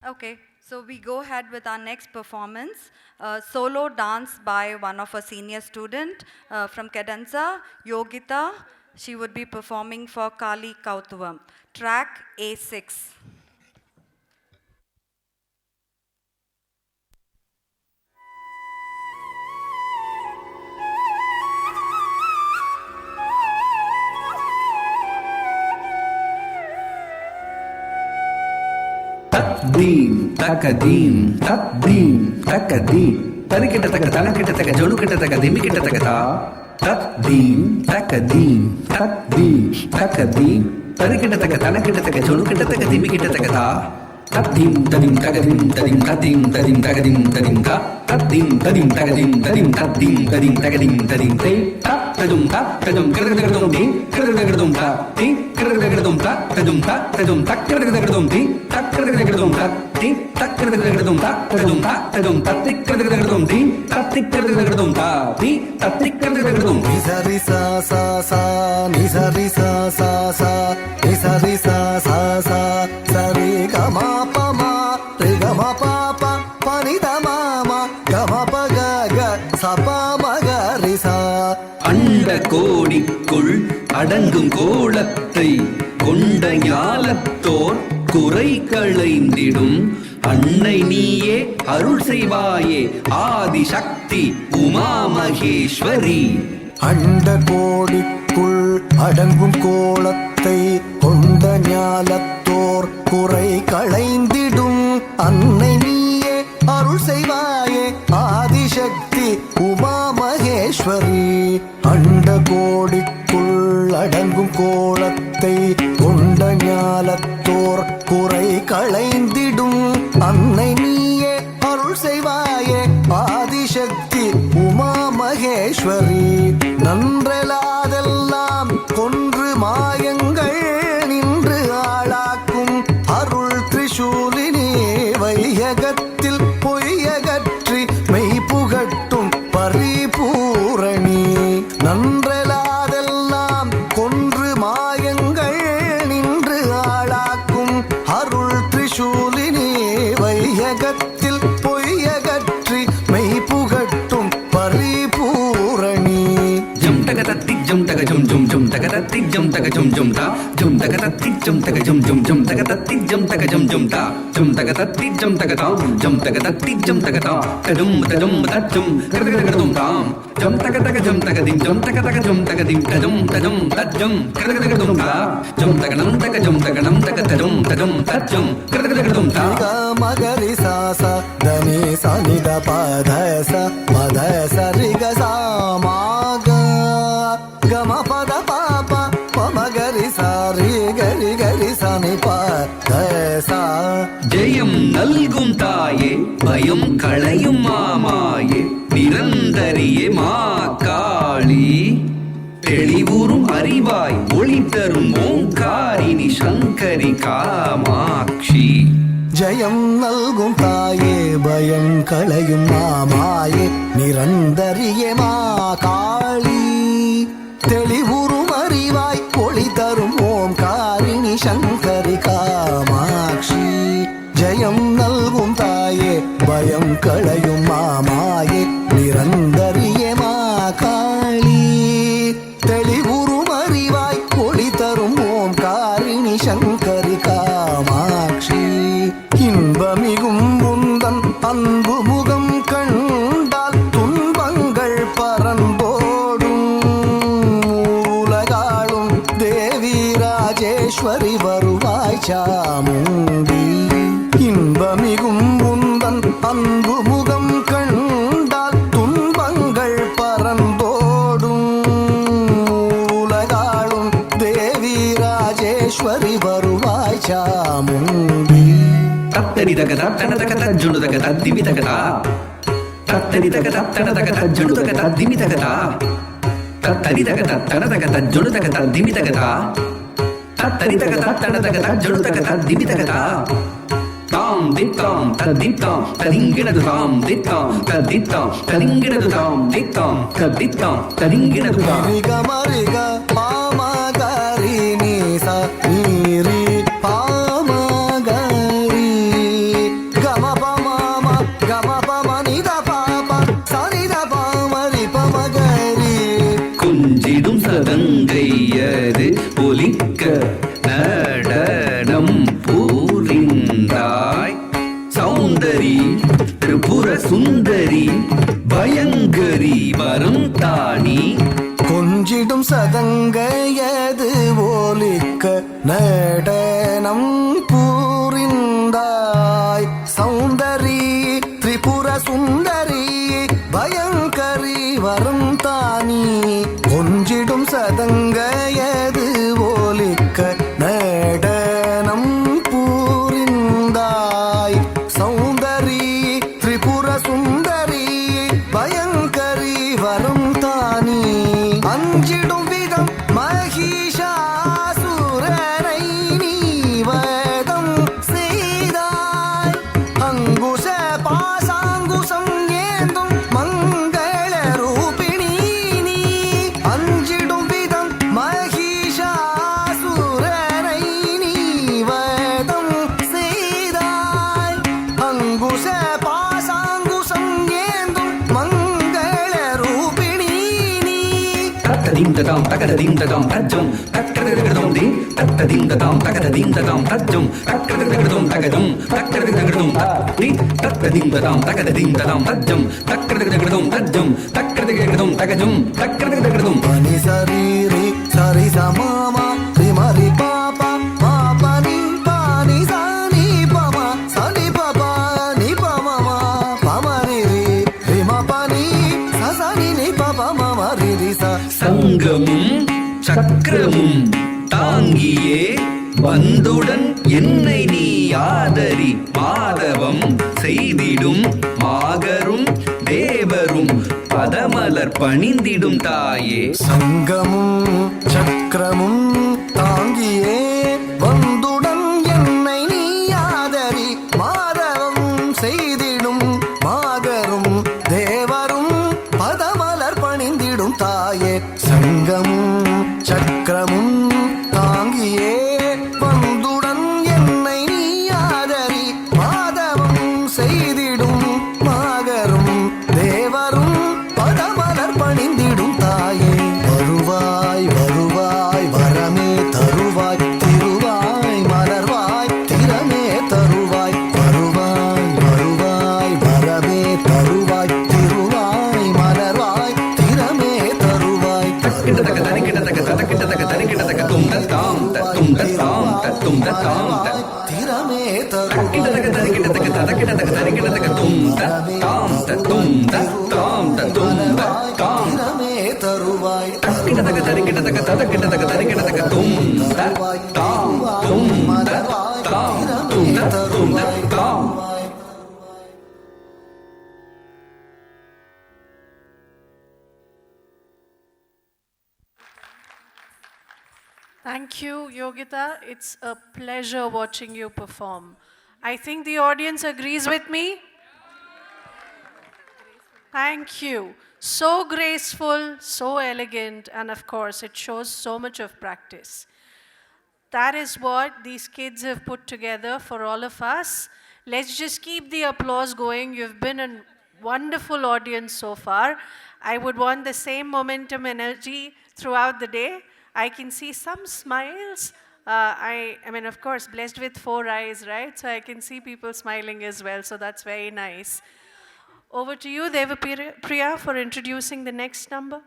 Okay, so we go ahead with our next performance, solo dance by one of our senior student from Cadenza, Yogita. She would be performing for Kali Kautuvam, track A6. Deen, takadeen, deen, takadeen. Tarikita taka, tanakita taka, jolukita taka, dimikita taka ta. Deen, takadeen, takadeen. Tarikita taka, tanakita taka, jolukita taka, dimikita taka ta. Tadim, tadim, takadim, tadim, tadim, tadim, takadim, tadim, ta. Tadim, tadim, takadim, tadim, tadim, tadim, takadim, tadim, te. Tadum, tadum, kadum, ti, kadum, ta, ti, kadum, ta, tadum, kadum, ti, kadum, ta, ti, kadum, ta, tadum, ta, ti, kadum, ti, kadum, ta, ti, kadum. Nisari sa sa sa, nisari sa sa sa, nisari sa sa sa, sari gama pa ma, re gama pa pa, pani da ma ma, gama pa ga ga, sa pa ma ga ri sa. அண்ட கோடிக்குள் அடங்கும் கோலத்தை கொண்ட ஞாலத்தோர் குறை களைந்திடும் அன்னை நீயே அருள் செய்வாயே ஆதிசக்தி உமா மகேஸ்வரி. அண்ட கோடிக்குள் அடங்கும் கோலத்தை கொண்ட ஞாலத்தோர் குறை களைந்திடும் அன்னை நீயே அருள் செய்வாயே ஆதிசக்தி உமா மகேஸ்வரி. அண்ட கோடிக்குள் அடங்கும் கோலத்தை கொண்ட ஞாலத்தோர் குறை களைந்திடும் அன்னை நீயே அருள் செய்வாயே ஆதிசக்தி உமா மகேஸ்வரி. நன்றலாதெல்லாம் கொன்று மாயங்கள் நின்று ஆளாக்கும் அருள் திரிசூலினி வையகத்தில் பொய்யகற்றி மெய் புகட்டும் பரிபூரணி. நன்றலாதெல்லாம் கொன்று மாயங்கள் நின்று ஆளாக்கும் அருள் திரிசூலினி வையகத்தில் பொய்யகற்றி மெய் புகட்டும் பரிபூரணி. ஜம் தக தத்தி ஜம் தக ஜம் ஜம் ஜம் தக தத்தி ஜம் தக ஜம் ஜம் தா ஜம் தக தத்தி ஜம் தக ஜம் ஜம் ஜம் தக தத்தி ஜம் தக ஜம் ஜம் தா ஜம் தக தத்தி ஜம் தக தாம் ஜம் தக தத்தி ஜம் தக தாம் தஜம் தஜம் தஜம் கடகடகடதும் தாம் ஜம் தக தக ஜம் தக திம் ஜம் தக தக ஜம் தக திம் தஜம் தஜம் தஜம் கடகடகடதும் தா ஜம் தக நம் தக ஜம் தக நம் தக தஜம் தஜம் தஜம் கடகடகடதும் தா. மகரி சா சா தனி சனி த பத ச மத சரி க சா மா க கம பத பாப மகரி சாரி கரி கரி சனி பத சா. ஜெயம் நல்கும் தாயே பயம் களையும் மாமாயே நிரந்தரியே மா காளி. தெளிவுறும் அறிவாய் ஒளி தரும் ஓங்காரினி சங்கரி காமாட்சி. ஜெயம் நல்கும் தாயே பயம் களையும் மாமாயே நிரந்தரியே மா காளி. தெளிவுறும் அறிவாய் ஒளி தரும் ஓம்காரிணி சங்கரி காமாட்சி. ஜெயம் நல்கும் தாயே பயம் களையும் மாமாயே நிரந்தரியே மா காளி. தெளிவுறும் அறிவாய் ஒளி தரும் ஓம்காரிணி சங்கரி காமாட்சி. இன்பமிகும் உந்தன் அன்பு முகம் கண்டால் துன்பங்கள் பரந்தோடும் உலகாளும் தேவி ராஜேஸ்வரி வருவாய் சாமுண்டி. இன்பமிகும் உந்தன் அன்பு முகம் கண்டால் துன்பங்கள் பரந்தோடும் உலகாளும் தேவி ராஜேஸ்வரி வருவாய் சாமுண்டி. தத்தரி தக தத்தன தக தஜ்ஜுடு தக தத்திமி தக தா தத்தரி தக தத்தன தக தஜ்ஜுடு தக தத்திமி தக தா தத்தரி தக தத்தன தக தஜ்ஜுடு தக தத்திமி தக தா தத்தரி தக தத்தன தக தஜ்ஜுடு தக தத்திமி தக தா. தாம் தித்தாம் தத்தித்தாம் தரிங்கினது தாம் தித்தாம் தத்தித்தாம் தரிங்கினது தாம் தித்தாம் தத்தித்தாம் தரிங்கினது தாம். மரிக மரிக பாமகரி நீச நீரி பாமகரி சௌந்தரி திரிபுர சுந்தரி பயங்கரி வரும் தானி கொஞ்சிடும் சதங்கையது ஓலிக்க நடனம் பூரிந்தாய் சௌந்தரி திரிபுர சுந்தரி பயங்கரி வரும் தானி கொஞ்சிடும் சதங்கையது ஓலிக்க நடனம் பூரிந்தாய் சௌந்தரி திரிபுர சுந்தரி பயங்கரி வரும் தானி அஞ்சிடும் விதம் மகிஷாசுரனை நீ வதம் செய்தாய் அங்குச பாசாங்குசம் ஏந்தும் மங்கள ரூபிணி நீ அஞ்சிடும் விதம் மகிஷாசுரனை நீ வதம் செய்தாய் அங்குச பாசாங்குசம் ஏந்தும் மங்கள ரூபிணி நீ தத்ததீம் ததாம் தகததீம் ததாம் தஜ்ஜம் தக்கரதகதம் தீம் தத்ததீம் ததாம் தகததீம் ததாம் தஜ்ஜம் தக்கரதகதம் தகதம் தக்கரதகதம் தத்தி தத்ததீம் ததாம் தகததீம் ததாம் தஜ்ஜம் தக்கரதகதம் தஜ்ஜம் தக்கரதகதம் தகஜம் தக்கரதகதம் பனி சரீரி சரி சமாமா ரிமரி பாபா பாபனி பானி சானி பமா சனி பபா நி பமமா பமரி ரிம பனி சசனி நி பப மம ரிரி ச சங்கமும் சக்கரமும் தாங்கியே வந்துடன் என்னை நீ ஆதரி மாதவம் செய்திடும் மாகரும் தேவரும் பதமலர் பணிந்திடும் தாயே சங்கமும் சக்கரமும் தாங்கியே வந்துடன் என்னை நீ ஆதரி மாதவம் செய்திடும் மாகரும் தேவரும் பதமலர் பணிந்திடும் தாயே சங்கமும் சக்கரமும் தாங்கியே வந்துடன் என்னை நீ ஆதரி மாதவம் செய்திடும் மாகரும் தேவரும் பதமலர் பணிந்திடும் தாயே வருவாய் வருவாய் வரமே தருவாய் திருவாய் மலர்வாய் திறமே தருவாய் வருவாய் வருவாய் வரமே தருவாய் திருவாய் மலர்வாய் திறமே தருவாய் கிட்டத்தக்க தனி கிட்டத்தக்க தத கிட்டத்தக்க தனி கிட்டத்தக்க தும் தத்தாம் தத்தும் தத்தாம் தத்தும் தத்தாம் திறமே தருவாய் கிட்டத்தக்க தனி கிட்டத்தக்க தத கிட்டத்தக்க தனி கிட்டத்தக்க தும் தத்தாம் தத்தும் தத்தாம் தத்தும் தத்தாம் திறமே தருவாய் கிட்டத்தக்க தனி கிட்டத்தக்க தத கிட்டத்தக்க தனி கிட்டத்தக்க தும் தத்தாம் தும் தத்தாம் தும் தத்தும் தத்தாம் Thank you, Yogita. It's a pleasure watching you perform. I think the audience agrees with me. Thank you. So graceful, so elegant, and of course, it shows so much of practice. That is what these kids have put together for all of us. Let's just keep the applause going. You've been a wonderful audience so far. I would want the same momentum, energy throughout the day. I can see some smiles. I mean, of course, blessed with 4 eyes, right? So I can see people smiling as well, so that's very nice. Over to you, Devapriya, for introducing the next number.